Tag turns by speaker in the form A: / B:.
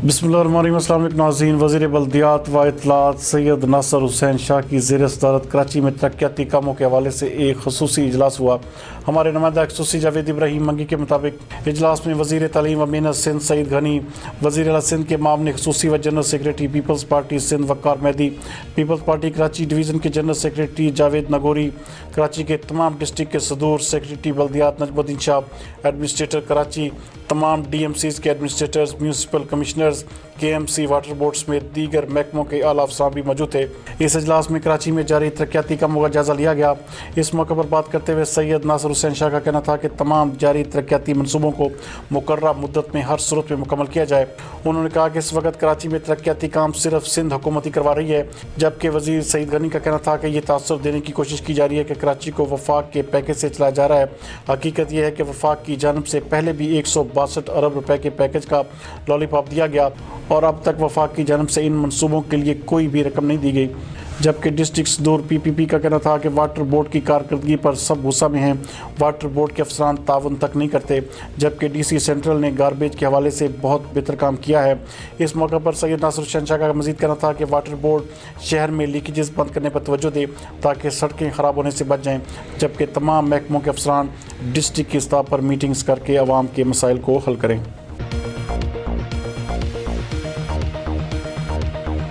A: बिस्मिल्लाहिर्रहमानिर्रहीम। अस्सलाम वालेकुम नाज़रीन। वज़ीर बल्दियात व इत्तलात सैयद नासर हुसैन शाह की ज़ेर सदारत कराची में तरक्याती कामों के हवाले से एक खसूसी इजलास हुआ। हमारे नुमाइंदा खसूसी जावेद इब्राहिम मंगी के मुताबिक इजलास में वज़ीर तालीम व मेहनत सिंध सईद घनी, वज़ीर आला सिंध के मामले खसूसी व general secretary Peoples Party Sindh Waqar Mehdi, Peoples Party Karachi division के जनरल सेक्रेटरी जावेद नगोरी, कराची के तमाम डिस्ट्रिक्ट के सदूर, सेक्रेटरी बल्दियात नजमुद्दीन शाह, एडमिनिस्ट्रेटर कराची, तमाम DMCs के administrators, municipal commissioners, KMC, water board समेत दीगर महकमों के आला अफसरान भी मौजूद थे। इस इजलास में कराची में जारी तरक्याती कामों का जायजा लिया गया। इस मौके पर बात करते हुए सैयद नासर हुसैन शाह का कहना था कि तमाम जारी तरक्याती मनसूबों को मुकर्रर मुद्दत में हर सूरत में मुकम्मल किया जाए। उन्होंने कहा कि इस वक्त कराची में तरक्याती काम सिर्फ सिंध हुकूमत ही करवा रही है, जबकि वज़ीर सईद घनी का कहना था कि ये तासुर देने की कोशिश की जा रही है कि कराची को वफाक के पैकेज से चलाया जा रहा है। हकीकत यह है कि वफाक की जानब से पहले भी 162 अरब रुपए के पैकेज का लॉलीपॉप दिया गया और अब तक वफाक की जानब से इन मनसूबों के लिए कोई भी रकम नहीं दी गई। जबकि डिस्ट्रिक्ट सदूर PPP का कहना था कि वाटर बोर्ड की कारकर्दगी पर सब गुस्सा में हैं, वाटर बोर्ड के अफसरान ताउन तक नहीं करते, जबकि DC सेंट्रल ने गारबेज के हवाले से बहुत बेहतर काम किया है। इस मौके पर सैयद नासर हुसैन शाह का मजीद कहना था कि वाटर बोर्ड शहर में लीकेजेस बंद करने पर तवज्जो दे ताकि सड़कें ख़राब होने से बच जाएँ, जबकि तमाम महकमों के अफसरान डिस्ट्रिक्ट की सतह पर मीटिंग्स करके आवाम के मसाइल को हल करें।